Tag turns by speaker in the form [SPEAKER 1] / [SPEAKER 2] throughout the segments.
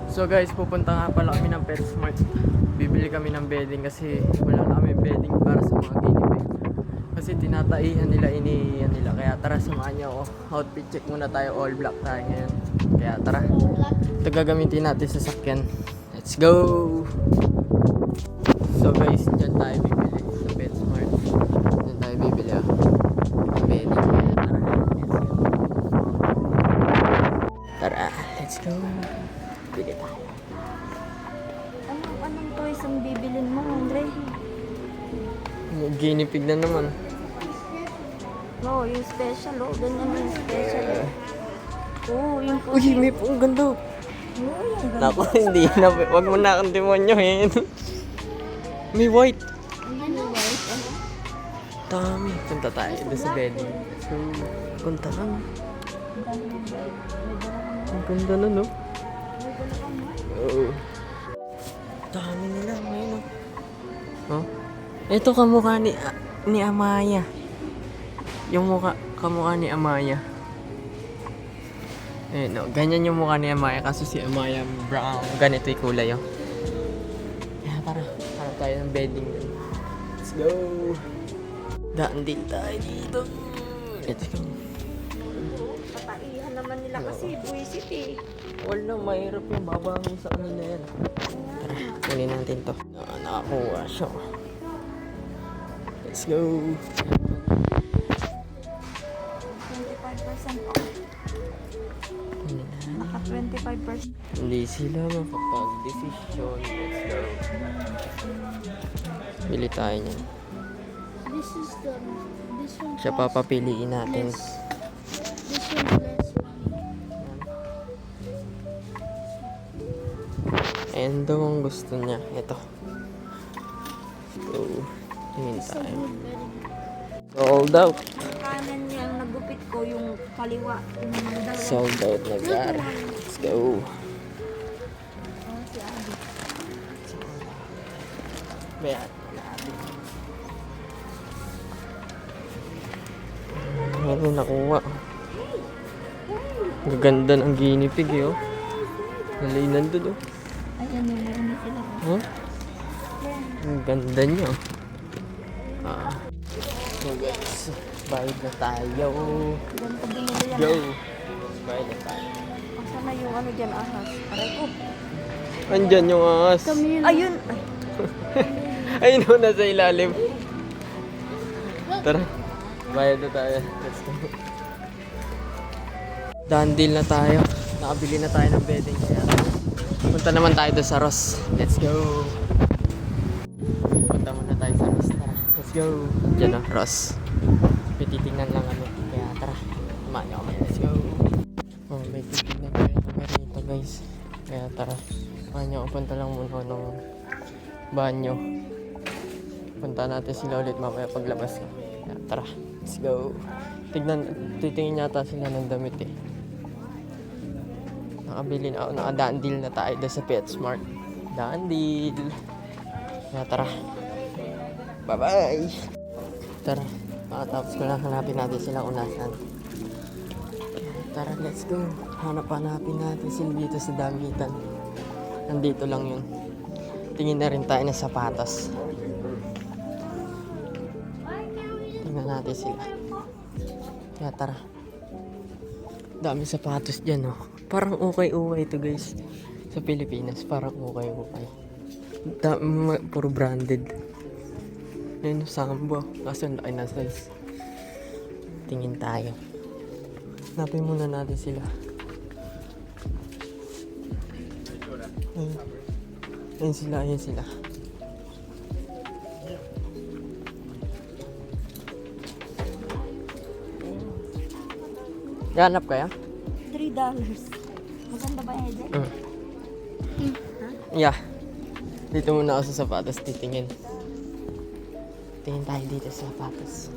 [SPEAKER 1] So guys, pupunta nga pala kami ng PetSmart. Bibili kami ng bedding kasi wala na kami bedding para sa mga guinea pig. Kasi tinataihan nila, iniiyan nila. Kaya tara, samahan niyo ako. Outfit check muna tayo, all black tayo ngayon. Kaya tara. Ito gagamitin natin sa sakyan. Let's go! So guys, dyan tayo bibili sa PetSmart. Dyan tayo bibili bedding. Kaya tara, let's go! Bili tayo.
[SPEAKER 2] Anong toys ang bibilin mo, Andre?
[SPEAKER 1] Guinea pig na naman.
[SPEAKER 2] No, yung special, oh. Ganyan yung special. Oh, yung
[SPEAKER 1] Uy, may pong ganda. Naku, hindi na. Wag mo na akong demonyo eh. May white.
[SPEAKER 2] Ayan yung white, ano?
[SPEAKER 1] Dami. Punta tayo doon sa bedding. So, punta lang. Ang ganda na, no? Oo. Dami nila ngayon, no? Oh? Ito kamukha ni Amaya. Yung kamukha ni Amaya. Eh, no, ganyan yung mukha ni Amaya kasi si Amaya brown. Ganito yung kulay, oh. Kaya tara, hanap tayo ng bedding. Let's go! Daan din tayo dito. Let's go.
[SPEAKER 2] Pataihan naman nila kasi buwisit eh.
[SPEAKER 1] Wala, mahirap yung babangin sa kanila yan. Tara, kunin natin to. Nakakuha siya. Let's go!
[SPEAKER 2] 25% off. Naka 25%.
[SPEAKER 1] Hindi sila makapag-desisyon. Let's go. Bili tayo niyan.
[SPEAKER 2] This is this one.
[SPEAKER 1] Siya papapiliin natin.
[SPEAKER 2] This one less money.
[SPEAKER 1] And daw ang gusto niya. Ito. So, tingin
[SPEAKER 2] So
[SPEAKER 1] tayo.
[SPEAKER 2] good, very good.
[SPEAKER 1] Sold out.
[SPEAKER 2] Kanan niya ang nagupit ko, yung kaliwa. Yung mga dalawa.
[SPEAKER 1] Sold out na gar. Let's go.
[SPEAKER 2] Oh, si Abby.
[SPEAKER 1] Bayan. Meron nakuha. Gaganda ng guinea pig eh, oh. Nalinan doon, oh.
[SPEAKER 2] Ayan yung meron sila.
[SPEAKER 1] Huh? Ang ganda niya. So guys, bayad na tayo.
[SPEAKER 2] Ganito binili yan.
[SPEAKER 1] Go! Bayad na tayo.
[SPEAKER 2] Asa na yung ano dyan, ahas? Aray ko.
[SPEAKER 1] Andyan yung ahas.
[SPEAKER 2] Ayun!
[SPEAKER 1] Ayun o, nasa ilalim. Tara, bayad na tayo. Let's go. Done deal na tayo. Nakabili na tayo ng bedding. Kaya punta naman tayo doon sa Ross. Let's go. Punta muna tayo sa Ross. Tara, let's go. Diyan o, Ross. May titignan lang ano. Kaya tara, tumaan nyo kami. Let's go. Oh, may titignan kami rito guys. Kaya tara, tumaan nyo. Punta lang muna ng banyo. Punta natin sila ulit mamaya paglabas. Kaya tara, let's go. Titingin yata sila ng damit eh. Nakabili na ako, nakadaan deal na tayo doon sa PetSmart. Daan deal. Kaya tara. Bye-bye. Tara, makatapos ko lang hanapin natin sila kung nasaan. Tara, let's go. Hanapin natin sila dito sa damitan. Nandito lang yun. Tingin na rin tayo ng sapatos. Tingnan natin sila. Kaya tara. Dami sapatos dyan, oh. Parang okay ito guys. Sa Pilipinas, parang okay. Puro branded. Ayun, Sambo. Kaso ang laki na size. Tingin tayo. Hanapin muna natin sila. Ayun sila. Hanap kaya?
[SPEAKER 2] $3. Maganda ba yan dyan?
[SPEAKER 1] Yeah. Dito muna ako sa sapatos, titingin. Tingin tayo dito sa sapatos.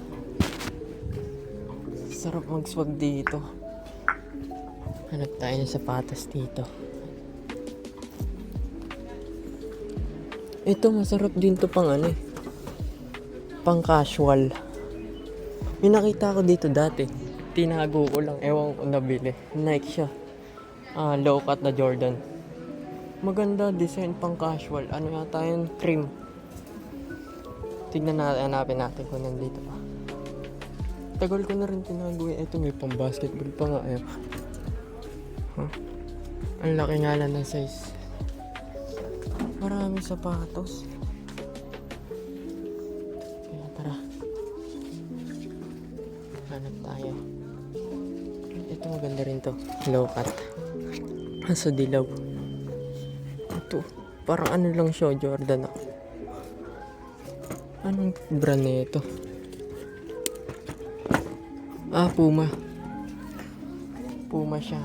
[SPEAKER 1] Sarap mag-swag dito. Hanap tayo ng sapatos dito. Ito masarap din to pang ano eh. Pang casual. May nakita ko dito dati. Tinago ko lang. Ewan ko nabili. Nike siya. Low cut na Jordan. Maganda design pang casual. Ano yata yun? Cream. Tignan natin, hanapin natin kung nandito pa. Tagal ko na rin tinago eh. Ito may pang basketball pa nga eh. Huh? Ang laki nga lang ng size. Maraming sapatos. Kaya tara. Hanap tayo. Ito maganda rin to. Low cut. Kaso dilaw. Ito. Parang ano lang siya. Jordan ako. Anong brand na ito? Ah, Puma. Puma siya.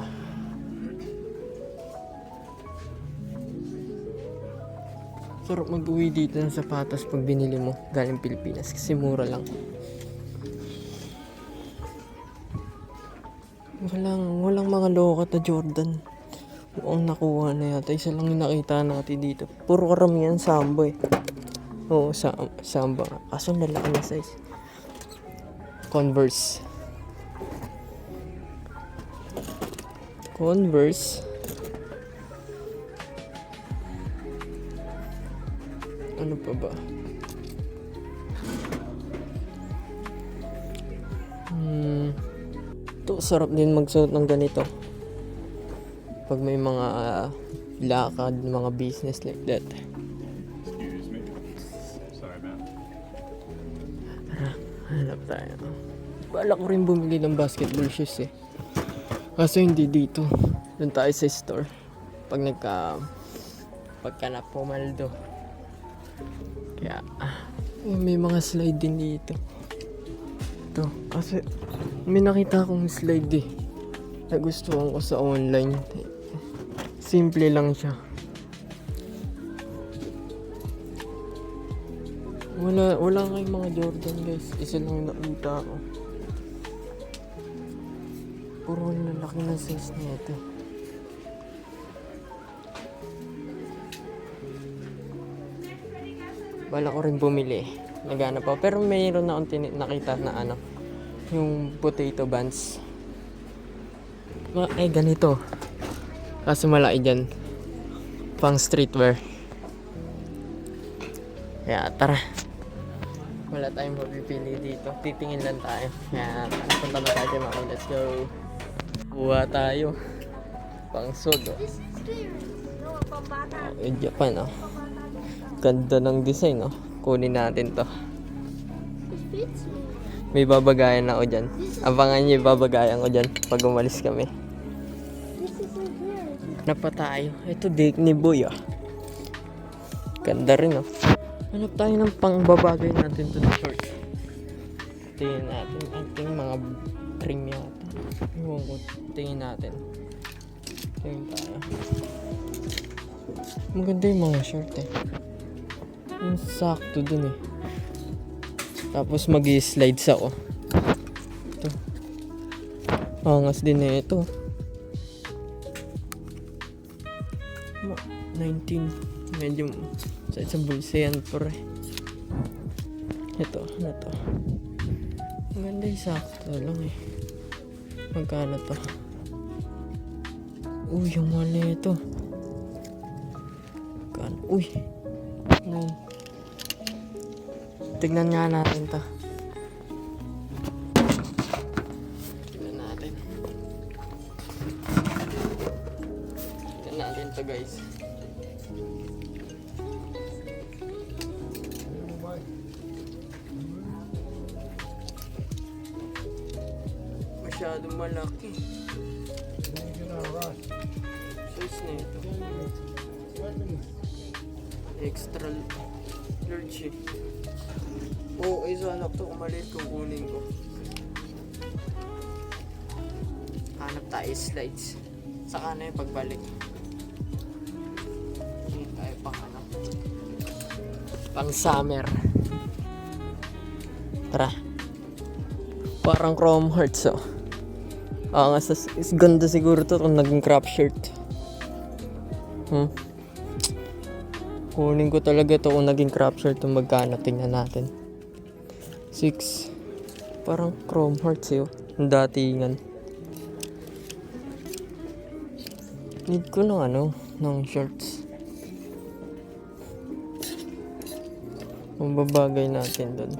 [SPEAKER 1] Sarap mag-uwi dito ng sapatos pag binili mo galing Pilipinas kasi mura lang. Walang mga lokat na Jordan. Ang nakuha na yata. Isa lang yung nakita natin dito. Puro karamihan Samba eh. Oo, Samba. Kaso lalaki na size. Converse. Ano pa ba? Ito, sarap din magsuot ng ganito. Pag may mga lakad, mga business like that.
[SPEAKER 3] Excuse me. Sorry, man.
[SPEAKER 1] Tara, hanap tayo. Bala ko rin bumili ng basketball shoes eh. Kaso hindi dito. Doon tayo sa store. Pagka na pumaldo. Kaya, may mga slide din dito. Ito, kasi may nakita akong slide eh. Nagustuhan ko sa online. Simple lang siya. Wala kayong mga Jordan guys. Isa lang yung nakita ko. Puro lalaki na size niya ito. Bala ko rin bumili. Nagana pa. Pero mayroon na akong nakita na ano. Yung potato buns. Ganito. Kaso malaki dyan. Pang streetwear. Kaya tara. Wala tayong mapipili dito. Titingin lang tayo. Kaya punta na tayo mga. Let's go. Kuha tayo. Pang sod.
[SPEAKER 2] This is clear. No, pambata.
[SPEAKER 1] Japan oh. Ganda ng design oh. Kunin natin to.
[SPEAKER 2] It fits me.
[SPEAKER 1] May babagayan ako dyan. Abangan niyo yung babagayan ko dyan pag umalis kami.
[SPEAKER 2] This is so weird.
[SPEAKER 1] Napa tayo. Ito dik ni Boy ah. Ganda rin oh. Hanap tayo ng pangbabagay natin to the short. Tingin natin. Ating mga cream yata. Iwan ko. Tingin natin. Tingin tayo. Maganda yung mga short eh. Yung sakto dun eh. Tapos mag-i-slides ako. Ito. Angas din na ito. 19. Medyo sa isang bulsa yan pre. Ito. Ano to? Ang ganda yung sakto lang eh. Magkano to? Uy, yung mali ito. Magkano? Uy. Tignan nga natin to. Tignan natin to guys. Masyadong malaki. Size na ito. Extra large eh. Oo, isa anak to. Umalit kung kunin ko. Hanap tayo slides. Saka na yung pagbalik. Hindi tayo pang ano. Pang summer. Tara. Parang Chrome Hearts oh. Ganda siguro to kung naging crop shirt. Kunin ko talaga to kung naging crop shirt kung magkano. Tingnan natin. 6. Parang Chrome Hearts eh. Ang datingan. Need ko ng ng shorts. Kung babagay natin doon.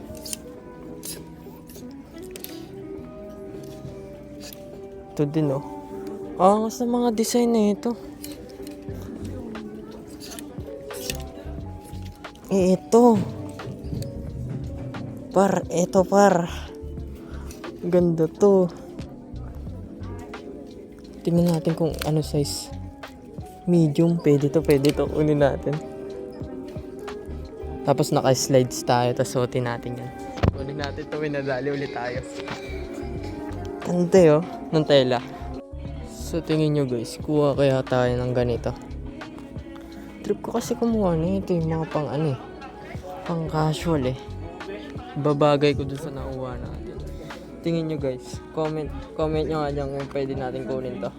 [SPEAKER 1] Ito din oh. Angas na mga design na ito. Ito. Ito par. Ganda to. Tingnan natin kung ano size. Medium, pwede to. Kunin natin. Tapos naka-slides tayo, tapos suotin natin yan. Kunin natin to, minadali ulit tayo. Kante oh, ng tela. So tingin nyo guys, kuha kaya tayo ng ganito. Trip ko kasi kumuha na ito yung mga pang ano eh. Pang casual eh. Babagay ko dun sa nakuha natin. Tingin nyo guys, comment nyo nga dyan kung pwede natin kunin to.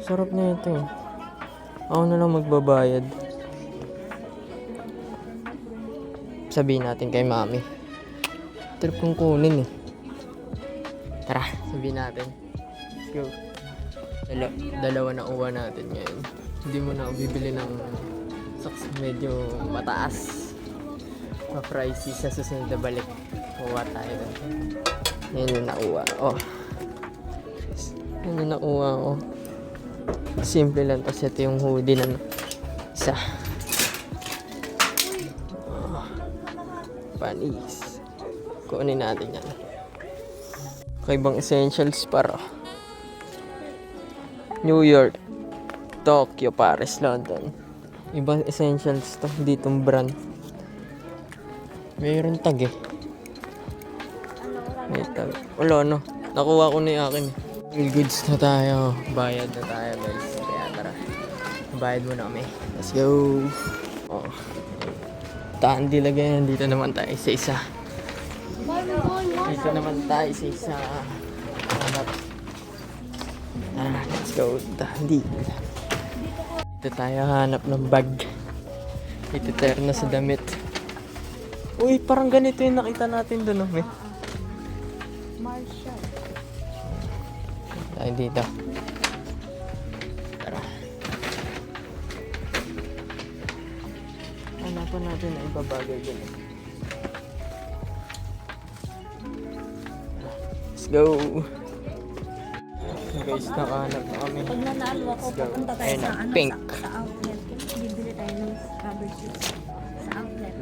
[SPEAKER 1] Sarap na ito eh. Ako na lang magbabayad. Sabihin natin kay mami. Trip kong kunin eh. Tara, sabihin natin. Let's go. Dalawa na uwa natin ngayon. Hindi mo na bibili ng socks medyo mataas. Ma-pricey sa susunod na balik. Uwa tayo. Yan yung nauwa. Oh. Yan yung nauwa ko. Simple lang. Tapos ito yung hoodie na isa. Panis. Kunin natin yan. Kaibang essentials para New York, Tokyo, Paris, London. Ibang essentials to. Ditong brand. Mayroon tag eh. May tag. Wala no. Nakuha ko na yung akin. All goods na tayo. Bayad na tayo guys. Kaya tara. Bayad muna kami. Let's go. Oh. Taan dilagay. Dito naman tayo isa-isa. Dito naman tayo isa-isa. Hanap. Let's go. Dito tayo hanap ng bag. Ito tayo na sa damit. Uy, parang ganito yung nakita natin doon. Oh,
[SPEAKER 2] Marshall.
[SPEAKER 1] tayo dito. Tara. Hanapan natin na ibabagay dun. Let's go. Guys, nakahanap na kami.
[SPEAKER 2] Pag nanalo ako,
[SPEAKER 1] Let's go.
[SPEAKER 2] papunta tayo
[SPEAKER 1] Ayun
[SPEAKER 2] sa,
[SPEAKER 1] na,
[SPEAKER 2] ano,
[SPEAKER 1] pink.
[SPEAKER 2] sa outlet. Bibili tayo ng rubber shoes sa outlet.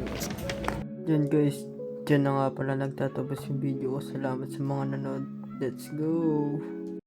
[SPEAKER 1] Yan guys, dyan na nga pala nagtatapos yung video ko. Salamat sa mga nanood. Let's go.